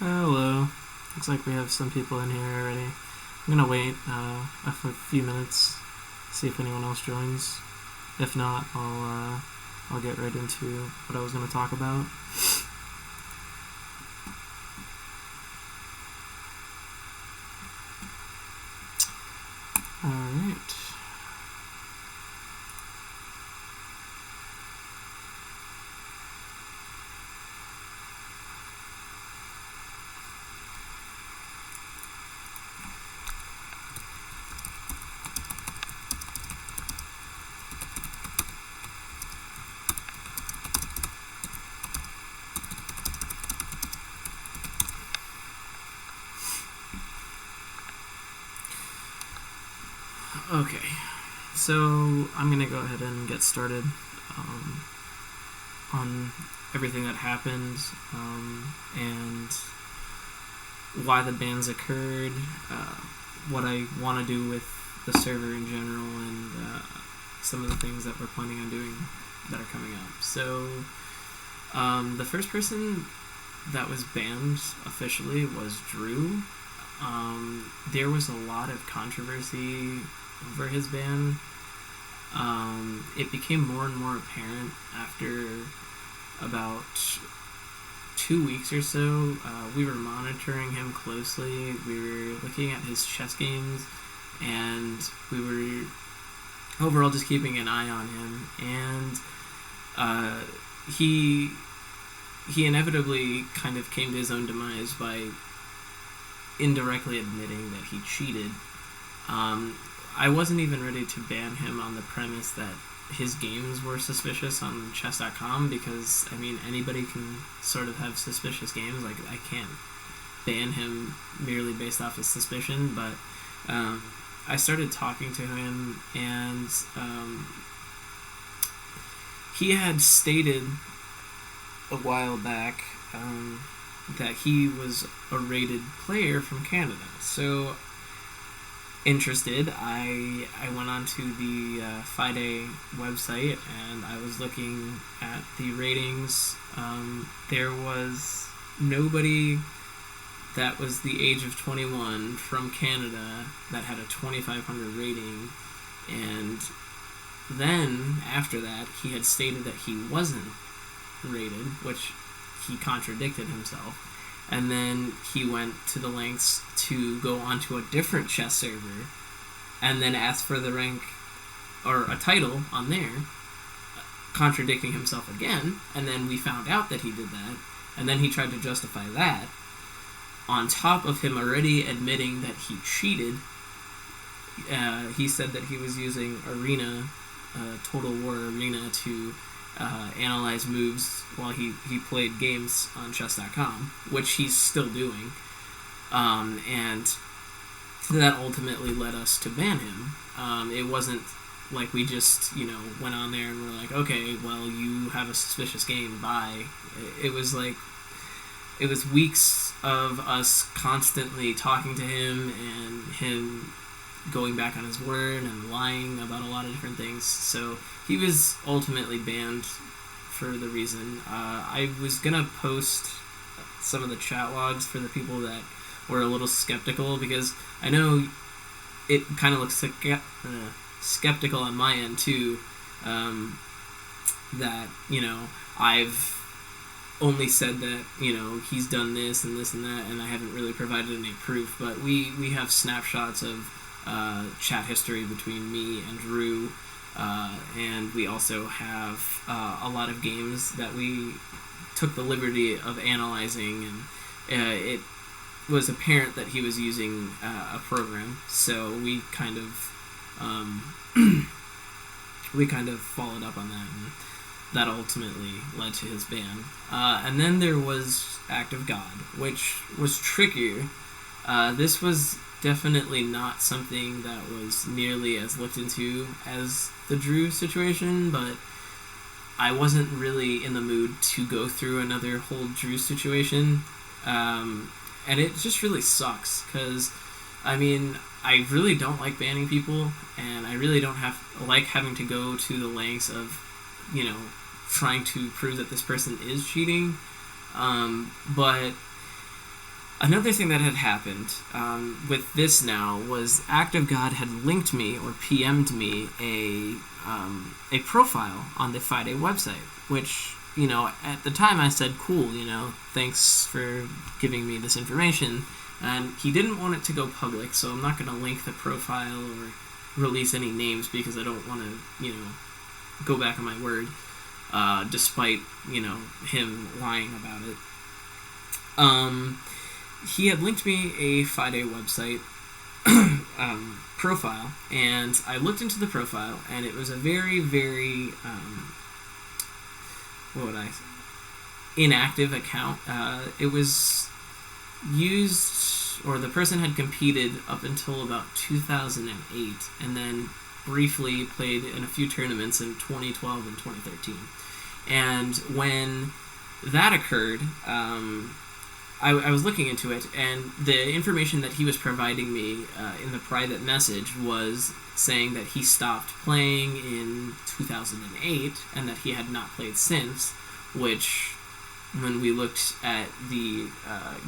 Hello. Looks like we have some people in here already. I'm gonna wait a few minutes, see if anyone else joins. If not, I'll get right into what I was gonna talk about. All right. Okay. So I'm gonna go ahead and get started on everything that happened and why the bans occurred, what I want to do with the server in general, and some of the things that we're planning on doing that are coming up. So, the first person that was banned officially was Drew. There was a lot of controversy over his ban. It became more and more apparent after about 2 weeks or so. We were monitoring him closely. We were looking at his chess games, and we were overall just keeping an eye on him. And he inevitably kind of came to his own demise by indirectly admitting that he cheated. I wasn't even ready to ban him on the premise that his games were suspicious on chess.com, because I mean anybody can sort of have suspicious games. Like, I can't ban him merely based off of suspicion. But I started talking to him, and he had stated a while back that he was a rated player from Canada. So, interested, I went onto the FIDE website, and I was looking at the ratings. There was nobody that was the age of 21 from Canada that had a 2500 rating. And then after that, he had stated that he wasn't rated, which he contradicted himself. And then he went to the lengths to go onto a different chess server and then ask for the rank or a title on there, contradicting himself again. And then we found out that he did that, and then he tried to justify that on top of him already admitting that he cheated. He said that he was using Arena, Total War Arena, to analyze moves while he played games on chess.com, which he's still doing. And that ultimately led us to ban him. It wasn't like we just, went on there and were like, okay, well, you have a suspicious game, bye. It was like, it was weeks of us constantly talking to him, and him going back on his word and lying about a lot of different things. So he was ultimately banned for the reason. I was gonna post some of the chat logs for the people that were a little skeptical, because I know it kind of looks skeptical on my end too, that I've only said that he's done this and this and that, and I haven't really provided any proof. But we have snapshots of chat history between me and Drew, and we also have a lot of games that we took the liberty of analyzing, and it was apparent that he was using a program. So we kind of followed up on that, and that ultimately led to his ban. And then there was Act of God, which was trickier. This was definitely not something that was nearly as looked into as the Drew situation, but I wasn't really in the mood to go through another whole Drew situation. And it just really sucks, because I mean, I really don't like banning people, and I really don't like having to go to the lengths of trying to prove that this person is cheating. But Another thing that had happened with this now was ActiveGod had linked me or PM'd me a profile on the FIDE website, which, at the time I said, cool, thanks for giving me this information. And he didn't want it to go public, so I'm not going to link the profile or release any names because I don't want to, go back on my word, despite, him lying about it. He had linked me a FIDE website profile, and I looked into the profile, and it was a very, very, inactive account. It was used, or the person had competed up until about 2008, and then briefly played in a few tournaments in 2012 and 2013. And when that occurred, I was looking into it, and the information that he was providing me in the private message was saying that he stopped playing in 2008 and that he had not played since, which, when we looked at the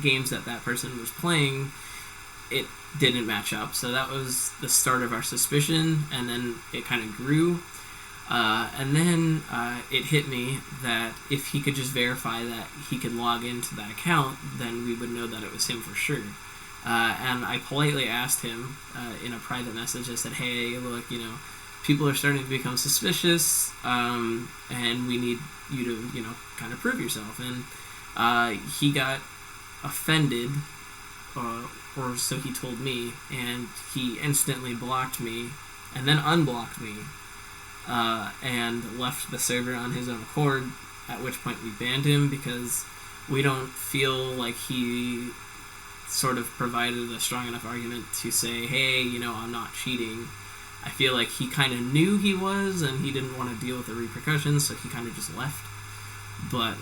games that person was playing, it didn't match up. So that was the start of our suspicion, and then it kind of grew. And then it hit me that if he could just verify that he could log into that account, then we would know that it was him for sure. And I politely asked him in a private message, I said, hey, look, people are starting to become suspicious, and we need you to, kind of prove yourself. And he got offended, or so he told me, and he instantly blocked me and then unblocked me. And left the server on his own accord, at which point we banned him because we don't feel like he sort of provided a strong enough argument to say, hey, I'm not cheating. I feel like he kind of knew he was, and he didn't want to deal with the repercussions, so he kind of just left. But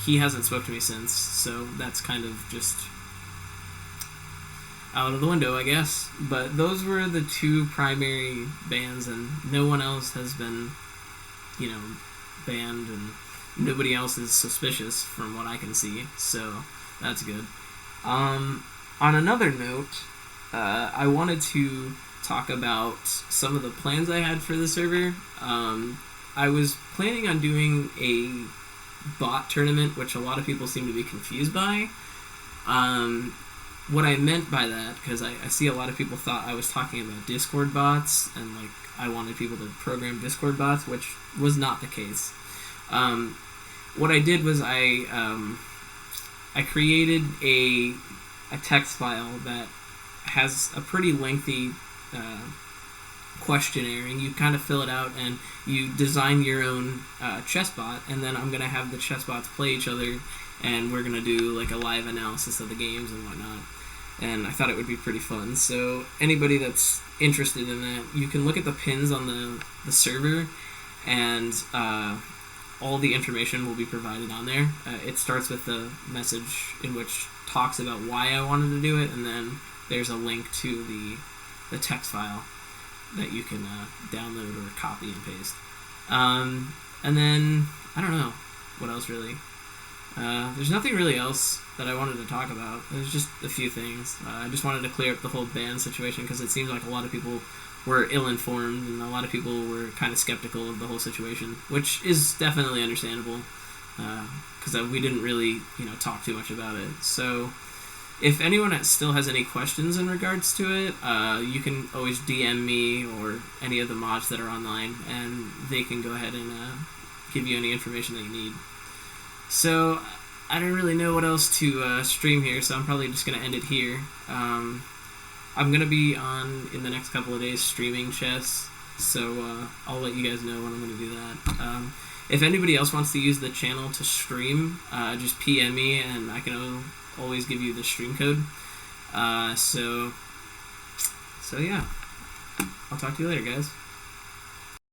he hasn't spoken to me since, so that's kind of just out of the window, I guess. But those were the two primary bans, and no one else has been, banned, and nobody else is suspicious from what I can see, so that's good. On another note, I wanted to talk about some of the plans I had for the server. I was planning on doing a bot tournament, which a lot of people seem to be confused by. What I meant by that, because I see a lot of people thought I was talking about Discord bots, and I wanted people to program Discord bots, which was not the case. What I did was I created a text file that has a pretty lengthy questionnaire, and you kind of fill it out and you design your own chess bot, and then I'm going to have the chess bots play each other, and we're going to do a live analysis of the games and whatnot. And I thought it would be pretty fun. So anybody that's interested in that, you can look at the pins on the server, and all the information will be provided on there. It starts with the message in which talks about why I wanted to do it, and then there's a link to the text file that you can download or copy and paste. And then, I don't know what else really. There's nothing really else that I wanted to talk about. There's just a few things. I just wanted to clear up the whole ban situation, because it seems like a lot of people were ill-informed, and a lot of people were kind of skeptical of the whole situation, which is definitely understandable, because we didn't really, talk too much about it. So if anyone still has any questions in regards to it, you can always DM me or any of the mods that are online, and they can go ahead and give you any information that you need. So I don't really know what else to stream here, so I'm probably just going to end it here. I'm going to be on, in the next couple of days, streaming chess, so I'll let you guys know when I'm going to do that. If anybody else wants to use the channel to stream, just PM me, and I can always give you the stream code. So yeah. I'll talk to you later, guys.